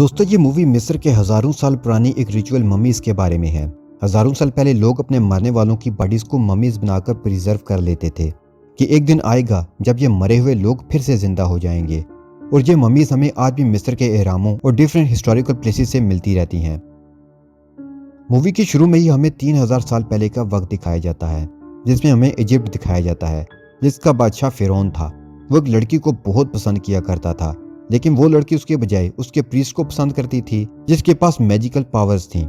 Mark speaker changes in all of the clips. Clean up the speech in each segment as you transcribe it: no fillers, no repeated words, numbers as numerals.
Speaker 1: दोस्तों, ये मूवी मिस्र के हजारों साल पुरानी एक रिचुअल ममीज के बारे में है। हजारों साल पहले लोग अपने मरने वालों की बॉडीज को ममीज बनाकर प्रिजर्व कर लेते थे कि एक दिन आएगा जब ये मरे हुए लोग फिर से जिंदा हो जाएंगे। और ये ममीज हमें आज भी मिस्र के एहरामों और डिफरेंट हिस्टोरिकल प्लेसेस से मिलती रहती हैं। मूवी के शुरू में ही हमें 3000 साल पहले का वक्त दिखाया जाता है, जिसमें हमें इजिप्ट दिखाया जाता है, जिसका बादशाह फिरौन था। वो एक लड़की को बहुत पसंद किया करता था, लेकिन वो लड़की उसके बजाय उसके प्रीस्ट को पसंद करती थी, जिसके पास मैजिकल पावर्स थी।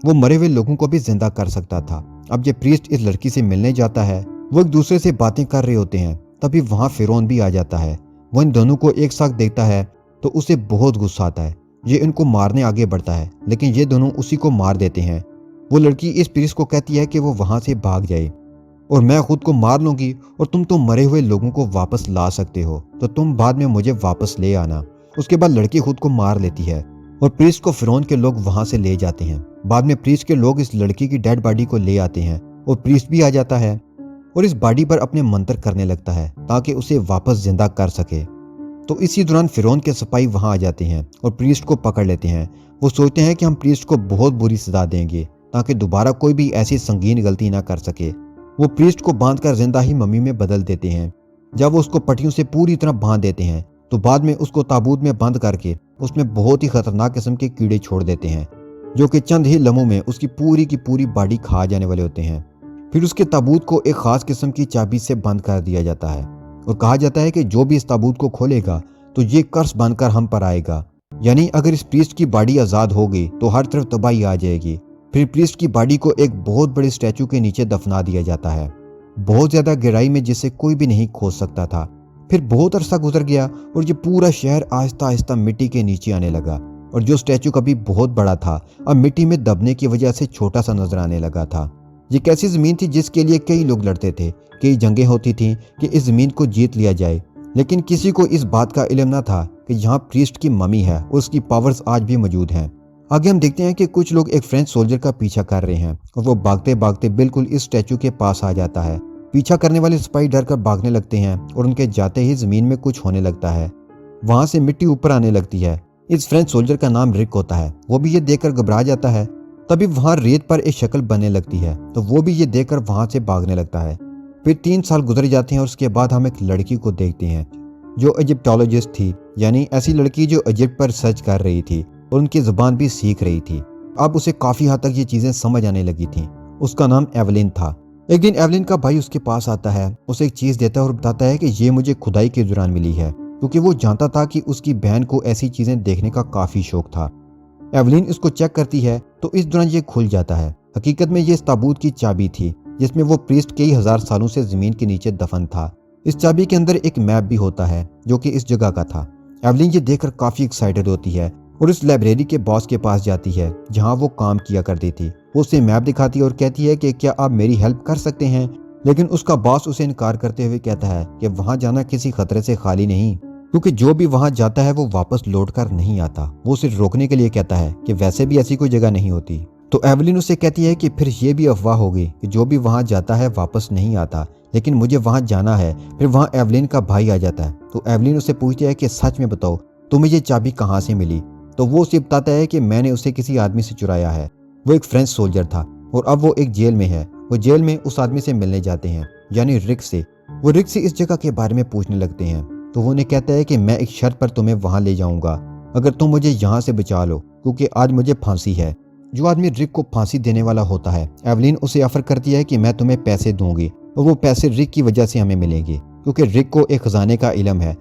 Speaker 1: वो मरे हुए लोगों को भी जिंदा कर सकता था। अब ये प्रीस्ट इस लड़की से मिलने जाता है। वो एक दूसरे से बातें कर रहे होते हैं, तभी वहां फिरौन भी आ जाता है। वो इन दोनों को एक साथ देखता है तो उसे बहुत गुस्सा आता है। ये इनको मारने आगे बढ़ता है, लेकिन ये दोनों उसी को मार देते हैं। वो लड़की इस प्रीस्ट को कहती है कि वो वहां से भाग जाए और मैं खुद को मार लूंगी और तुम तो मरे हुए लोगों को वापस ला सकते हो, तो तुम बाद में मुझे वापस ले आना। उसके बाद लड़की खुद को मार लेती है और प्रीस्ट को फिरौन के लोग वहां से ले जाते हैं। बाद में प्रीस्ट के लोग इस लड़की की डेड बॉडी को ले आते हैं और प्रीस्ट भी आ जाता है और इस बॉडी पर अपने मंत्र करने लगता है ताकि उसे वापस जिंदा कर सके। तो इसी दौरान फिरौन के सिपाही वहां आ जाते हैं और प्रीस्ट को पकड़ लेते हैं। वो सोचते हैं कि हम प्रीस्ट को बहुत बुरी सजा देंगे ताकि दोबारा कोई भी ऐसी संगीन गलती ना कर सके। वो प्रीस्ट को बांधकर जिंदा ही मम्मी में बदल देते हैं। जब वो उसको पट्टियों से पूरी तरह बांध देते हैं तो बाद में उसको ताबूत में बंद करके उसमें बहुत ही खतरनाक किस्म के कीड़े छोड़ देते हैं, जो कि चंद ही लम्हों में उसकी पूरी की पूरी बॉडी खा जाने वाले होते हैं। फिर उसके ताबूत को एक खास किस्म की चाबी से बंद कर दिया जाता है और कहा जाता है कि जो भी इस ताबूत को खोलेगा तो ये कर्स बनकर हम पर आएगा। यानी अगर इस प्रीस्ट की बॉडी आजाद हो गई तो हर तरफ तबाही आ जाएगी। फिर प्रीस्ट की बॉडी को एक बहुत बड़े स्टैचू के नीचे दफना दिया जाता है, बहुत ज्यादा गहराई में, जिसे कोई भी नहीं खोज सकता था। फिर बहुत अरसा गुजर गया और ये पूरा शहर आहिस्ता आहिस्ता मिट्टी के नीचे आने लगा और जो स्टैचू कभी बहुत बड़ा था अब मिट्टी में दबने की वजह से छोटा सा नजर आने लगा था। ये कैसी जमीन थी जिसके लिए कई लोग लड़ते थे, कई जंगें होती थीं कि इस जमीन को जीत लिया जाए, लेकिन किसी को इस बात का इल्म न था कि यहाँ प्रीस्ट की ममी है और उसकी पावर्स आज भी मौजूद हैं। आगे हम देखते हैं कि कुछ लोग एक फ्रेंच सोल्जर का पीछा कर रहे हैं और वो भागते भागते बिल्कुल इस स्टैचू के पास आ जाता है। पीछा करने वाले सिपाही डर कर भागने लगते हैं और उनके जाते ही जमीन में कुछ होने लगता है। वहां से मिट्टी ऊपर आने लगती है। इस फ्रेंच सोल्जर का नाम रिक होता है। वो भी ये देखकर घबरा जाता है। तभी वहां रेत पर एक शक्ल बनने लगती है तो वो भी ये देखकर वहां से भागने लगता है। फिर 3 साल गुजर जाते हैं और उसके बाद हम एक लड़की को देखते हैं जो इजिप्टोलॉजिस्ट थी, यानी ऐसी लड़की जो इजिप्ट पर सर्च कर रही थी और उनकी जुबान भी सीख रही थी। अब उसे काफी हद तक ये चीजें समझ आने लगी थी। उसका नाम एवलिन था। एक दिन एवलिन का भाई उसके पास आता है, उसे एक चीज देता है और बताता है कि ये मुझे खुदाई के दौरान मिली है, क्योंकि वो जानता था कि उसकी बहन को ऐसी चीजें देखने का काफी शौक था। एवलिन इसको चेक करती है तो इस दौरान ये खुल जाता है। हकीकत में ये इस ताबूत की चाबी थी जिसमें वो प्रीस्ट कई हजार सालों से जमीन के नीचे दफन था। इस चाबी के अंदर एक मैप भी होता है जो कि इस जगह का था। एवलिन ये देखकर काफी एक्साइटेड होती है और इस लाइब्रेरी के बॉस के पास जाती है जहां वो काम किया करती थी। वो उसे मैप दिखाती है और कहती है कि क्या आप मेरी हेल्प कर सकते हैं, लेकिन उसका बॉस उसे इनकार करते हुए कहता है कि वहां जाना किसी खतरे से खाली नहीं, क्योंकि जो भी वहां जाता है वो वापस लौट कर नहीं आता। वो सिर्फ रोकने के लिए कहता है कि वैसे भी ऐसी कोई जगह नहीं होती। तो एवलिन उसे कहती है कि फिर ये भी अफवाह होगी कि जो भी वहां जाता है वापस नहीं आता, लेकिन मुझे वहां जाना है। फिर वहां एवलिन का भाई आ जाता है तो एवलिन उसे पूछती है कि सच में बताओ तुम्हें ये चाबी कहाँ से मिली। तो वो उसे बताता है कि मैंने उसे किसी आदमी से चुराया है। वो एक फ्रेंच सोल्जर था और अब वो एक जेल में है। वो जेल में उस आदमी से मिलने जाते हैं, यानी रिक से। वो रिक से इस जगह के बारे में पूछने लगते हैं तो वो उन्हें कहता है कि मैं एक शर्त पर तुम्हें वहां ले जाऊंगा अगर तुम मुझे यहाँ से बचा लो, क्योंकि आज मुझे फांसी है। जो आदमी रिक को फांसी देने वाला होता है, एवलिन उसे ऑफर करती है कि मैं तुम्हें पैसे दूंगी और वो पैसे रिक की वजह से हमें मिलेंगे, क्योंकि रिक को एक खजाने का इल्म है।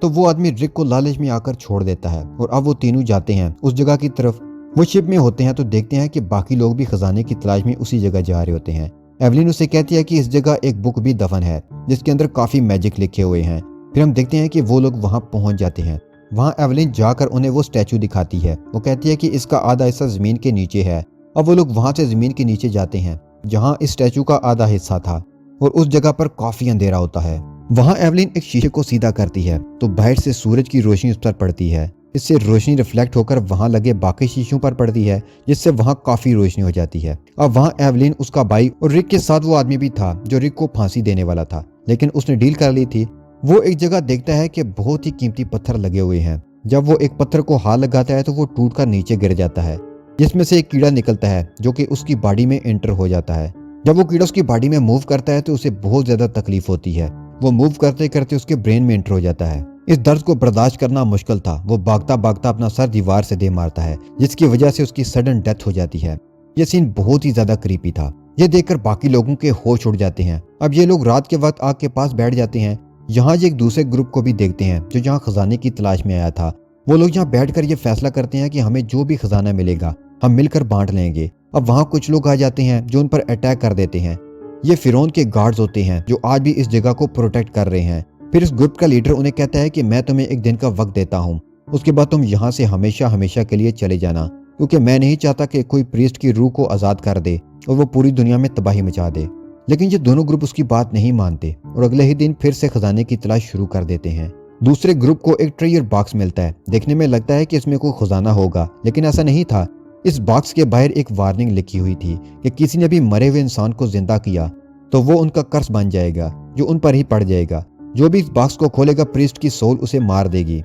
Speaker 1: तो वो आदमी रिक को लालच में आकर छोड़ देता है और अब वो तीनों जाते हैं उस जगह की तरफ। वो शिप में होते हैं तो देखते हैं कि बाकी लोग भी खजाने की तलाश में उसी जगह जा रहे होते हैं। एवलिन उसे कहती है कि इस जगह एक बुक भी दफन है जिसके अंदर काफी मैजिक लिखे हुए हैं। फिर हम देखते हैं कि वो लोग वहां पहुंच जाते हैं। वहां एवलिन जाकर उन्हें वो स्टैचू दिखाती है। वो कहती है कि इसका आधा हिस्सा जमीन के नीचे है। अब वो लोग वहां से जमीन के नीचे जाते हैं जहाँ इस स्टैचू का आधा हिस्सा था और उस जगह पर काफी अंधेरा होता है। वहां एवलिन एक शीशे को सीधा करती है तो बाहर से सूरज की रोशनी उस पर पड़ती है। इससे रोशनी रिफ्लेक्ट होकर वहां लगे बाकी शीशों पर पड़ती है, जिससे वहां काफी रोशनी हो जाती है। अब वहां एवलिन, उसका भाई और रिक के साथ वो आदमी भी था जो रिक को फांसी देने वाला था, लेकिन उसने डील कर ली थी। वो एक जगह देखता है कि बहुत ही कीमती पत्थर लगे हुए हैं जब वो एक पत्थर को हाथ लगाता है तो वो टूट कर नीचे गिर जाता है, जिसमें से एक कीड़ा निकलता है जो कि उसकी बॉडी में एंटर हो जाता है। जब वो कीड़ा उसकी बॉडी में मूव करता है तो उसे बहुत ज्यादा तकलीफ होती है। वो मूव करते करते उसके ब्रेन में एंटर हो जाता है। इस दर्द को बर्दाश्त करना मुश्किल था। वो भागता भागता अपना सर दीवार से दे मारता है, जिसकी वजह से उसकी सडन डेथ हो जाती है। यह सीन बहुत ही ज्यादा क्रीपी था। ये देखकर बाकी लोगों के होश उड़ जाते हैं। अब ये लोग रात के वक्त आग के पास बैठ जाते हैं। यहाँ ये एक दूसरे ग्रुप को भी देखते हैं जो यहाँ खजाने की तलाश में आया था। वो लोग यहाँ बैठकर ये फैसला करते हैं कि हमें जो भी खजाना मिलेगा हम मिलकर बांट लेंगे। अब वहाँ कुछ लोग आ जाते हैं जो उन पर अटैक कर देते हैं। ये फिरौन के गार्ड्स होते हैं जो आज भी इस जगह को प्रोटेक्ट कर रहे हैं। फिर इस ग्रुप का लीडर उन्हें कहता है कि मैं तुम्हें एक दिन का वक्त देता हूँ, उसके बाद तुम यहाँ से हमेशा हमेशा के लिए चले जाना, क्योंकि मैं नहीं चाहता कि कोई प्रीस्ट की रूह को आज़ाद कर दे और वो पूरी दुनिया में तबाही मचा दे। लेकिन ये दोनों ग्रुप उसकी बात नहीं मानते और अगले ही दिन फिर से खजाने की तलाश शुरू कर देते हैं। दूसरे ग्रुप को एक ट्रेजर बॉक्स मिलता है। देखने में लगता है कि इसमें कोई खजाना होगा, लेकिन ऐसा नहीं था। इस बॉक्स के बाहर एक वार्निंग लिखी हुई थी कि किसी ने भी मरे हुए इंसान को जिंदा किया तो वो उनका कर्ज बन जाएगा, जो उन पर ही पड़ जाएगा। जो भी इस बॉक्स को खोलेगा प्रीस्ट की सोल उसे मार देगी,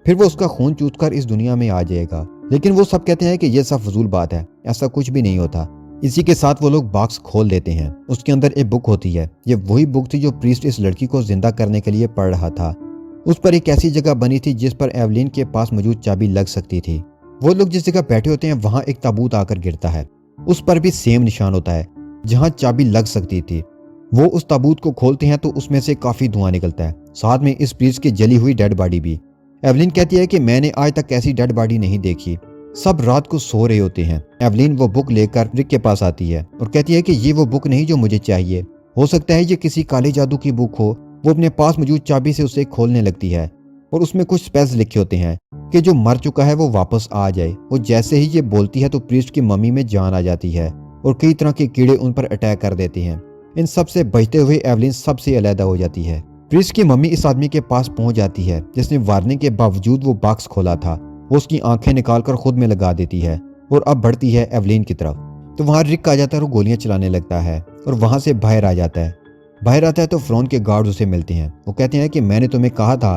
Speaker 1: फिर वो उसका खून चूसकर इस दुनिया में आ जाएगा। लेकिन वो सब कहते हैं कि यह सब फजूल बात है, ऐसा कुछ भी नहीं होता। इसी के साथ वो लोग बॉक्स खोल देते हैं। उसके अंदर एक बुक होती है। ये वही बुक थी जो प्रीस्ट इस लड़की को जिंदा करने के लिए पढ़ रहा था। उस पर एक ऐसी जगह बनी थी जिस पर एवलिन के पास मौजूद चाबी लग सकती थी। वो लोग जिस जगह बैठे होते हैं वहां एक ताबूत आकर गिरता है। उस पर भी सेम निशान होता है जहां चाबी लग सकती थी। वो उस ताबूत को खोलते हैं तो उसमें से काफी धुआं निकलता है, साथ में इस प्रीस्ट की जली हुई डेड बॉडी भी। एवलिन कहती है कि मैंने आज तक ऐसी डेड बॉडी नहीं देखी। सब रात को सो रहे होते हैं। एवलिन वो बुक लेकर रिक के पास आती है और कहती है कि ये वो बुक नहीं जो मुझे चाहिए। हो सकता है ये किसी काले जादू की बुक हो। वो अपने पास मौजूद चाबी से उसे खोलने लगती है और उसमें कुछ स्पेल्स लिखे होते हैं कि जो मर चुका है वो वापस आ जाए। वो जैसे ही ये बोलती है तो प्रीस्ट की मम्मी में जान आ जाती है और कई तरह के कीड़े उन पर अटैक कर देते हैं। इन सब से बचते हुए एवलिन सबसे अलग हो जाती है। प्रीस्ट की मम्मी इस आदमी के पास पहुंच जाती है जिसने वार्निंग के बावजूद वो बॉक्स खोला था। वो उसकी आंखें निकालकर खुद में लगा देती है और अब बढ़ती है एवलिन की तरफ। तो वहां रिक आ जाता है और गोलियां चलाने लगता है और वहां से बाहर आ जाता है। बाहर आता है तो फिरौन के गार्ड्स उसे मिलते हैं। वो कहते हैं कि मैंने तुम्हें कहा था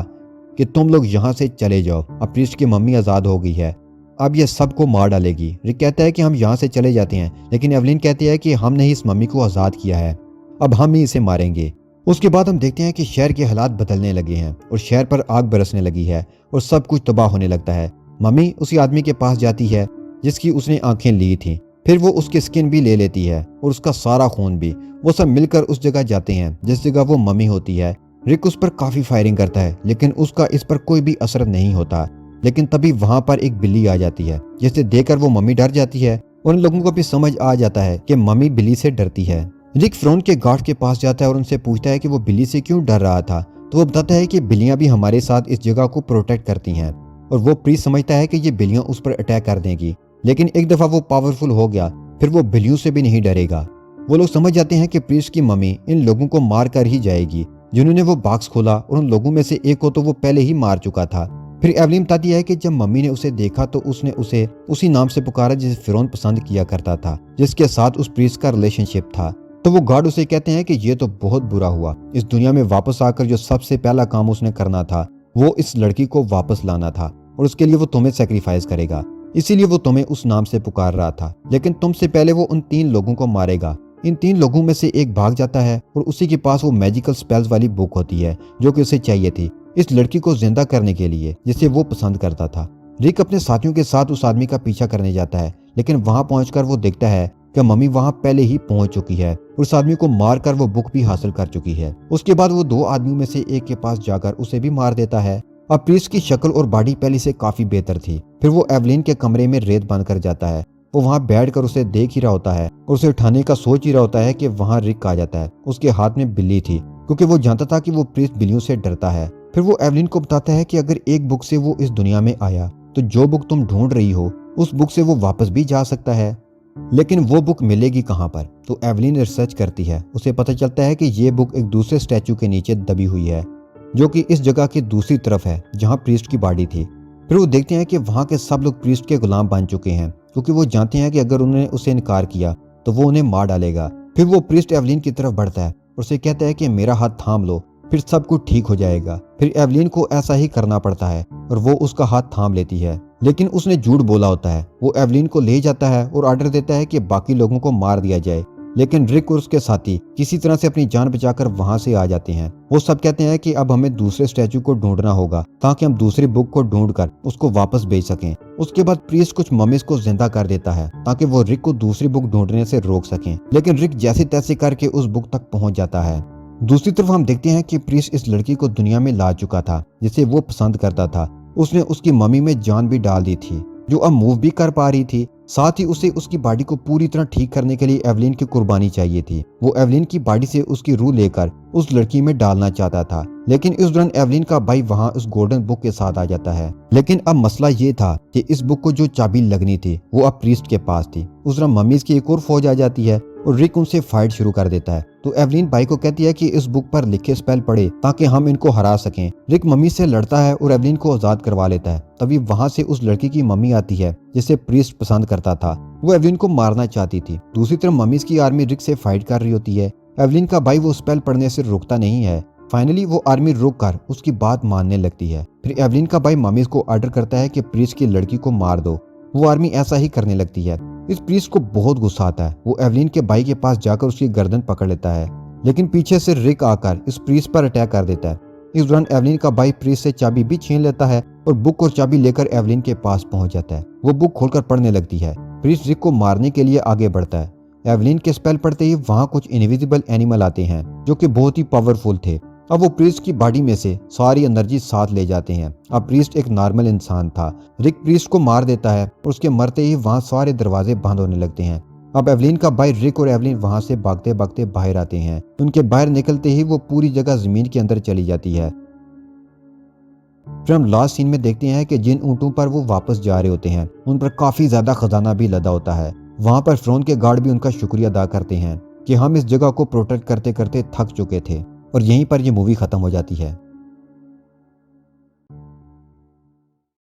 Speaker 1: कि तुम लोग यहाँ से चले जाओ। अब प्रीस्ट की मम्मी आज़ाद हो गई है, अब यह सबको मार डालेगी। रिक कहता है कि हम यहाँ से चले जाते हैं, लेकिन एवलिन कहती है कि हमने इस मम्मी को आज़ाद किया है, अब हम ही इसे मारेंगे। उसके बाद हम देखते हैं कि शहर के हालात बदलने लगे हैं और शहर पर आग बरसने लगी है और सब कुछ तबाह होने लगता है। मम्मी उसी आदमी के पास जाती है जिसकी उसने आंखें ली थी। फिर वो उसकी स्किन भी ले लेती है और उसका सारा खून भी। वो सब मिलकर उस जगह जाते हैं जिस जगह वो मम्मी होती है। रिक उस पर काफी फायरिंग करता है लेकिन उसका इस पर कोई भी असर नहीं होता। लेकिन तभी वहां पर एक बिल्ली आ जाती है जिसे देखकर वो मम्मी डर जाती है और उन लोगों को भी समझ आ जाता है कि मम्मी बिल्ली से डरती है। रिक फिरौन के गार्ड के पास जाता है और उनसे पूछता है कि वो बिल्ली से क्यों डर रहा था। तो वो बताता है कि बिल्लियां भी हमारे साथ इस जगह को प्रोटेक्ट करती हैं और वो प्रीस्ट समझता है कि ये बिल्लियां उस पर अटैक कर देंगी। लेकिन एक दफा वो पावरफुल हो गया फिर वो बिल्लियों से भी नहीं डरेगा। वो लोग समझ जाते हैं कि प्रीस्ट की मम्मी इन लोगों को मार कर ही जाएगी जिन्होंने वो बॉक्स खोला और उन लोगों में से एक को तो वो पहले ही मार चुका था। फिर एवलिन बताती है कि जब मम्मी ने उसे देखा तो उसने उसे उसी नाम से पुकारा जिसे फिरौन पसंद किया करता था, जिसके साथ उस प्रीस्ट का रिलेशनशिप था। तो वो गार्ड उसे कहते हैं कि ये तो बहुत बुरा हुआ। इस दुनिया में वापस आकर जो सबसे पहला काम उसने करना था वो इस लड़की को वापस लाना था और उसके लिए वो तुम्हें सेक्रीफाइस करेगा, इसीलिए वो तुम्हें उस नाम से पुकार रहा था। लेकिन तुमसे पहले वो उन 3 लोगों को मारेगा। इन 3 लोगों में से एक भाग जाता है और उसी के पास वो मैजिकल स्पेल्स वाली बुक होती है जो कि उसे चाहिए थी इस लड़की को जिंदा करने के लिए जिसे वो पसंद करता था। रिक अपने साथियों के साथ उस आदमी का पीछा करने जाता है लेकिन वहां पहुंचकर वो देखता है कि मम्मी वहां पहले ही पहुंच चुकी है और उस आदमी को मारकर वो बुक भी हासिल कर चुकी है। उसके बाद वो 2 आदमियों में से एक के पास जाकर उसे भी मार देता है। अब प्रीस्ट की शक्ल और बॉडी पहले से काफी बेहतर थी। फिर वो एवलिन के कमरे में रेत बंद कर जाता है। वो वहां बैठकर उसे देख ही रहा होता है और उसे उठाने का सोच ही रहा होता है कि वहां रिक आ जाता है। उसके हाथ में बिल्ली थी क्योंकि वो जानता था कि वो प्रीस्ट बिल्लियों से डरता है। फिर वो एवलिन को बताता है कि अगर एक बुक से वो इस दुनिया में आया तो जो बुक तुम ढूंढ रही हो उस बुक से वो वापस भी जा सकता है, लेकिन वो बुक मिलेगी कहाँ पर। तो एवलिन रिसर्च करती है। उसे पता चलता है कि ये बुक एक दूसरे स्टैचू के नीचे दबी हुई है जो कि इस जगह की दूसरी तरफ है जहाँ प्रीस्ट की बॉडी थी। फिर वो देखते हैं कि वहाँ के सब लोग प्रीस्ट के गुलाम बन चुके हैं क्योंकि वो जानते हैं कि अगर उन्होंने उसे इनकार किया तो वो उन्हें मार डालेगा। फिर वो प्रीस्ट एवलिन की तरफ बढ़ता है और उसे कहता है कि मेरा हाथ थाम लो फिर सब कुछ ठीक हो जाएगा। फिर एवलिन को ऐसा ही करना पड़ता है और वो उसका हाथ थाम लेती है, लेकिन उसने झूठ बोला होता है। वो एवलिन को ले जाता है और ऑर्डर देता है कि बाकी लोगों को मार दिया जाए, लेकिन रिक और उसके साथी किसी तरह से अपनी जान बचाकर वहां से आ जाते हैं। वो सब कहते हैं कि अब हमें दूसरे स्टैचू को ढूंढना होगा ताकि हम दूसरी बुक को ढूंढकर उसको वापस भेज सकें। उसके बाद प्रीस्ट कुछ ममीज को जिंदा कर देता है ताकि वो रिक को दूसरी बुक ढूंढने से रोक सकें, लेकिन रिक जैसे तैसे करके उस बुक तक पहुंच जाता है। दूसरी तरफ हम देखते हैं कि प्रीस्ट इस लड़की को दुनिया में ला चुका था जिसे वो पसंद करता था। उसने उसकी मम्मी में जान भी डाल दी थी, जो अब मूव भी कर पा रही थी। साथ ही उसे उसकी बॉडी को पूरी तरह ठीक करने के लिए एवलिन की कुर्बानी चाहिए थी। वो एवलिन की बॉडी से उसकी रूह लेकर उस लड़की में डालना चाहता था, लेकिन इस दौरान एवलिन का भाई वहां उस गोल्डन बुक के साथ आ जाता है। लेकिन अब मसला ये था कि इस बुक को जो चाबी लगनी थी वो अब प्रीस्ट के पास थी। उस दौरान मम्मीज की एक और फौज आ जाती है और रिक उनसे फाइट शुरू कर देता है। तो एवलिन भाई को कहती है कि इस बुक पर लिखे स्पेल पढ़े ताकि हम इनको हरा सकें। रिक मम्मी से लड़ता है और एवलिन को आजाद करवा लेता है। तभी वहां से उस लड़की की मम्मी आती है जिसे प्रीस्ट पसंद करता था। वो एवलिन को मारना चाहती थी। दूसरी तरफ मम्मीज की आर्मी रिक से फाइट कर रही होती है। एवलिन का भाई वो स्पेल पढ़ने से रुकता नहीं है। फाइनली वो आर्मी रुक कर उसकी बात मानने लगती है। फिर एवलिन का भाई मम्मीज को ऑर्डर करता है कि प्रीस्ट की लड़की को मार दो। वो आर्मी ऐसा ही करने लगती है। इस प्रीस्ट को बहुत गुस्सा आता है। वो एवलिन के भाई के पास जाकर उसकी गर्दन पकड़ लेता है, लेकिन पीछे से रिक आकर इस प्रीस्ट पर अटैक कर देता है। इस दौरान एवलिन का भाई प्रीस्ट से चाबी भी छीन लेता है और बुक और चाबी लेकर एवलिन के पास पहुंच जाता है। वो बुक खोलकर पढ़ने लगती है। प्रीस्ट रिक को मारने के लिए आगे बढ़ता है। एवलिन के स्पेल पढ़ते ही वहां कुछ इनविजिबल एनिमल आते हैं जो कि बहुत ही पावरफुल थे। अब वो प्रीस्ट की बॉडी में से सारी एनर्जी साथ ले जाते हैं। अब प्रीस्ट एक नॉर्मल इंसान था। रिक प्रीस्ट को मार देता है और उसके मरते ही वहां सारे दरवाजे बंद होने लगते हैं। अब एवलिन का भाई रिक और एवलिन वहां से भागते भागते बाहर आते हैं। उनके बाहर निकलते ही वो पूरी जगह जमीन के अंदर चली जाती है। फिर हम लास्ट सीन में देखते हैं कि जिन ऊंटों पर वो वापस जा रहे होते हैं उन पर काफी ज्यादा खजाना भी लदा होता है। वहां पर फिरौन के गार्ड भी उनका शुक्रिया अदा करते हैं कि हम इस जगह को प्रोटेक्ट करते करते थक चुके थे। और यहीं पर ये मूवी खत्म हो जाती है।